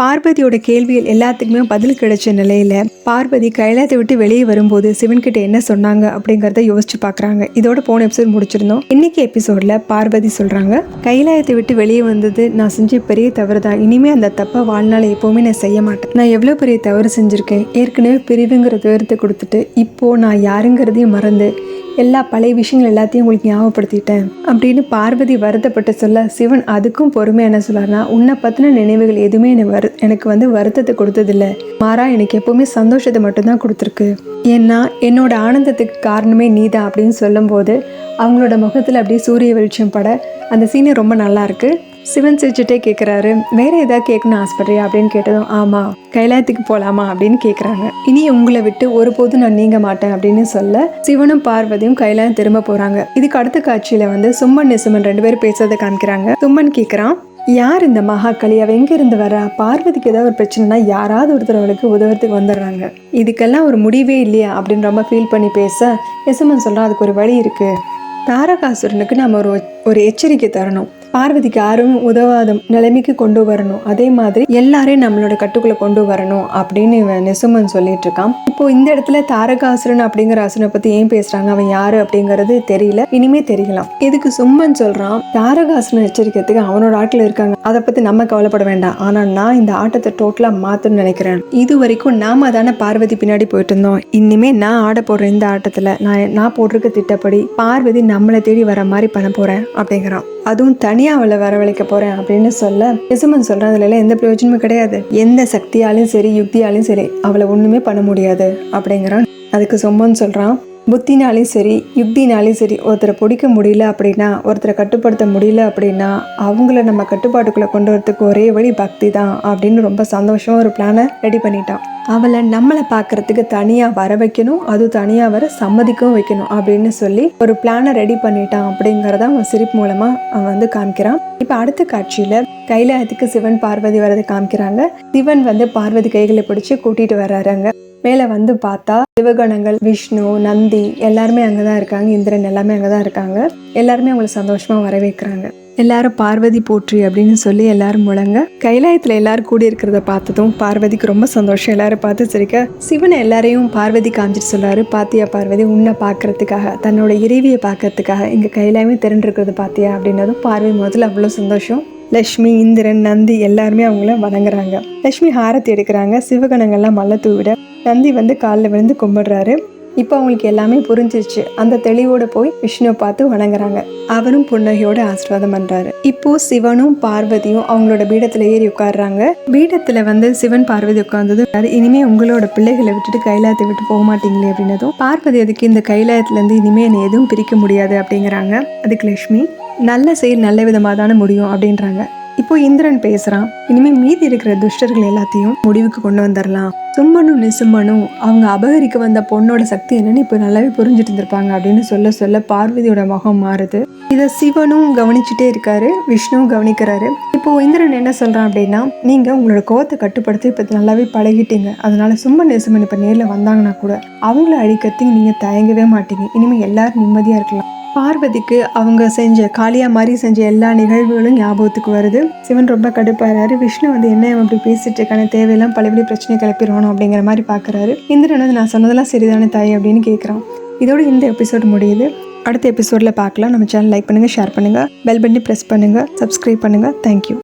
பார்வதியோட கேள்விகள் எல்லாத்துக்குமே பதில் கிடைச்ச நிலையில பார்வதி கைலாயத்தை விட்டு வெளியே வரும்போது சிவன்கிட்ட என்ன சொன்னாங்க அப்படிங்கறத யோசிச்சு பாக்குறாங்க. இதோட போன எபிசோட் முடிச்சிருந்தோம். இன்னைக்கு எபிசோட்ல பார்வதி சொல்றாங்க, கைலாயத்தை விட்டு வெளியே வந்தது நான் செஞ்ச பெரிய தவறு தான். இனிமே அந்த தப்பை வாழ்நாள எப்பவுமே நான் செய்ய மாட்டேன். நான் எவ்வளவு பெரிய தவறு செஞ்சிருக்கேன். ஏற்கனவே பிரிவுங்கிற துயரத்தை கொடுத்துட்டு இப்போ நான் யாருங்கிறதையும் மறந்து எல்லா பழைய விஷயங்கள் எல்லாத்தையும் உங்களுக்கு ஞாபகப்படுத்திட்டேன் அப்படின்னு பார்வதி வருத்தப்பட்டு சொல்ல, சிவன் அதுக்கும் பொறுமையா என்ன சொல்றாருன்னா, உன்னை பத்தின நினைவுகள் எதுவுமே எனக்கு வருத்தத்தை கொடுத்ததில்லை, மாறா எனக்கு எப்பவுமே சந்தோஷத்தை மட்டும்தான் கொடுத்துருக்கு. ஏன்னா என்னோட ஆனந்தத்துக்கு காரணமே நீதான் அப்படின்னு சொல்லும் போது அவங்களோட முகத்துல அப்படியே சூரிய வெளிச்சம் பட அந்த சீனே ரொம்ப நல்லா இருக்கு. சிவன் சிரிச்சுட்டே கேட்குறாரு, வேற ஏதாவது கேட்கணும்னு ஆசைப்படுறியா அப்படின்னு கேட்டதும், ஆமா கைலாயத்துக்கு போகலாமா அப்படின்னு கேட்குறாங்க. இனி உங்களை விட்டு ஒருபோதும் நான் நீங்க மாட்டேன் அப்படின்னு சொல்ல சிவனும் பார்வதியும் கைலாயம் திரும்ப போறாங்க. இதுக்கு அடுத்த காட்சியில சும்மன் நிசுமன் 2 பேரும் பேசுறதை காமிக்கிறாங்க. சும்மன் கேட்குறான், யார் இந்த மகாகளி, அவ எங்க இருந்து வரா? பார்வதிக்கு ஏதாவது ஒரு பிரச்சனைனா யாராவது ஒருத்தர் அவளுக்கு உதவுறதுக்கு வந்துடுறாங்க. இதுக்கெல்லாம் ஒரு முடிவே இல்லையா அப்படின்னு ரொம்ப ஃபீல் பண்ணி பேச நிசுமன் சொல்றான், அதுக்கு ஒரு வழி இருக்கு. தாரகாசுரனுக்கு நம்ம ஒரு எச்சரிக்கை தரணும். பார்வதிக்கு யாரும் உதவாத நிலைமைக்கு கொண்டு வரணும். அதே மாதிரி எல்லாரையும் நம்மளோட கட்டுக்குள்ள கொண்டு வரணும் அப்படின்னு நிசுமன் சொல்லிட்டு இருக்கான். இப்போ இந்த இடத்துல தாரகாசுரன் அப்படிங்கிற அசுரனை பத்தி ஏன் பேசுறாங்க, அவன் யாரு அப்படிங்கறது தெரியல, இனிமே தெரியலாம். இதுக்கு சும்மன் சொல்றான், தாரகாசுரன் எச்சரிக்கிறதுக்கு அவனோட ஆட்டில் இருக்காங்க, அதை பத்தி நம்ம கவலைப்பட வேண்டாம். ஆனா நான் இந்த ஆட்டத்தை டோட்டலா மாத்தணும்னு நினைக்கிறேன். இது வரைக்கும் நாம தானே பார்வதி பின்னாடி போயிட்டு இருந்தோம். இனிமே நான் ஆட போடுற இந்த ஆட்டத்துல நான் போட்டிருக்க திட்டப்படி பார்வதி நம்மளை தேடி வர மாதிரி பண்ண போறேன் அப்படிங்கிறான். அதுவும் தனியா அவளை வரவழைக்க போறேன் அப்படின்னு சொல்ல நிசுமன் சொல்றான், அதுல எல்லாம் எந்த பிரயோஜனமும் கிடையாது. எந்த சக்தியாலையும் சரி யுக்தியாலையும் சரி அவளை ஒண்ணுமே பண்ண முடியாது அப்படிங்கிறான். அதுக்கு சும்மன் சொல்றான், புத்தினாலையும் சரி யுக்தினாலையும் சரி ஒருத்தரை பிடிக்க முடியல அப்படின்னா, ஒருத்தரை கட்டுப்படுத்த முடியல அப்படின்னா அவங்கள நம்ம கட்டுப்பாட்டுக்குள்ள கொண்டு வரதுக்கு ஒரே வழி பக்தி தான் அப்படின்னு ரொம்ப சந்தோஷமா ஒரு பிளானை ரெடி பண்ணிட்டான். அவளை நம்மளை பார்க்கறதுக்கு தனியா வர வைக்கணும், அது தனியா வர சம்மதிக்கவும் வைக்கணும் அப்படின்னு சொல்லி ஒரு பிளானை ரெடி பண்ணிட்டான் அப்படிங்கறத அவன் சிரிப்பு மூலமா அவன் காமிக்கிறான். இப்ப அடுத்த காட்சியில கைலாயத்துக்கு சிவன் பார்வதி வரதை காமிக்கிறாங்க. சிவன் பார்வதி கைகளை பிடிச்சு கூட்டிட்டு வர்றாங்க. மேல பார்த்தா சிவகணங்கள், விஷ்ணு, நந்தி எல்லாருமே அங்கதான் இருக்காங்க. இந்திரன் எல்லாமே அங்கதான் இருக்காங்க. எல்லாருமே அவங்களை சந்தோஷமா வரவேற்கிறாங்க. எல்லாரும் பார்வதி போற்றி அப்படின்னு சொல்லி எல்லாரும் முழங்க. கைலாயத்துல எல்லாரும் கூடி இருக்கிறத பார்த்ததும் பார்வதிக்கு ரொம்ப சந்தோஷம். எல்லாரும் பார்த்து சிரிக்க சிவனை எல்லாரையும் பார்வதி காமிச்சிட்டு சொல்றாரு, பாத்தியா பார்வதி, உன்னை பாக்குறதுக்காக, தன்னோட இறைவியை பாக்குறதுக்காக இங்க கைலாயமே திரண்டு இருக்கிறது பாத்தியா அப்படின்னதும் பார்வதி முதல்ல அவ்வளவு சந்தோஷம். லட்சுமி, இந்திரன், நந்தி எல்லாருமே அவங்கள வணங்குறாங்க. லட்சுமி ஹாரத்தி எடுக்கிறாங்க. சிவகணங்கள்லாம் மல்ல தூவிட நந்தி காலில் விழுந்து கும்பிடுறாரு. இப்போ அவங்களுக்கு எல்லாமே புரிஞ்சிருச்சு. அந்த தெளிவோட போய் விஷ்ணுவை பார்த்து வணங்குறாங்க. அவரும் புன்னகையோட ஆசீர்வாதம் பண்றாரு. இப்போ சிவனும் பார்வதியும் அவங்களோட பீடத்துல ஏறி உட்காடுறாங்க. பீடத்துல சிவன் பார்வதி உட்கார்ந்தது, இனிமே உங்களோட பிள்ளைகளை விட்டுட்டு கைலாயத்தை விட்டு போக மாட்டீங்களே அப்படின்னதும் பார்வதி, அதுக்கு இந்த கைலாயத்துல இருந்து இனிமே என்னை எதுவும் பிரிக்க முடியாது அப்படிங்கிறாங்க. அதுக்கு லட்சுமி, நல்ல செயல் நல்ல விதமா தானே முடியும் அப்படின்றாங்க. இப்போ இந்திரன் பேசுறான், இனிமே மீதி இருக்கிற துஷ்டர்கள் எல்லாத்தையும் முடிவுக்கு கொண்டு வந்துடலாம். சும்மனும் நிசும்மனும் அவங்க அபகரிக்க வந்த பொண்ணோட சக்தி என்னன்னு இப்போ நல்லாவே புரிஞ்சுட்டு இருந்திருப்பாங்க அப்படின்னு சொல்ல சொல்ல பார்வதியோட முகம் மாறுது. இதை சிவனும் கவனிச்சுட்டே இருக்காரு, விஷ்ணுவும் கவனிக்கிறாரு. இப்போ இந்திரன் என்ன சொல்றான் அப்படின்னா, நீங்க உங்களோட கோவத்தை கட்டுப்படுத்தி இப்ப நல்லாவே பழகிட்டீங்க. அதனால சும்மன் நிசும்மன் இப்ப நேர்ல வந்தாங்கன்னா கூட அவங்கள அழிக்கிறதுக்கு நீங்க தயங்கவே மாட்டீங்க. இனிமே எல்லாரும் நிம்மதியா இருக்கலாம். பார்வதிக்கு அவங்க காளியா மாதிரி செஞ்ச எல்லா நிகழ்வுகளும் ஞாபகத்துக்கு வருது. சிவன் ரொம்ப கடுப்பாரு. விஷ்ணு என்ன அப்படி பேசிட்டு இருக்கான, தேவையெல்லாம் பழையபடி பிரச்சனை கிளப்பிடணும் அப்படிங்கிற மாதிரி பாக்குறாரு. இந்திரன் நான் சொன்னதெல்லாம் சரிதானே தாய் அப்படின்னு கேட்கறான். இதோட இந்த எபிசோடு முடியுது. அடுத்த எபிசோட்ல பார்க்கலாம். நம்ம சேனல் லைக் பண்ணுங்க, ஷேர் பண்ணுங்க, பெல் பட்டனை பிரஸ் பண்ணுங்க, சப்ஸ்கிரைப் பண்ணுங்க. தேங்க்யூ.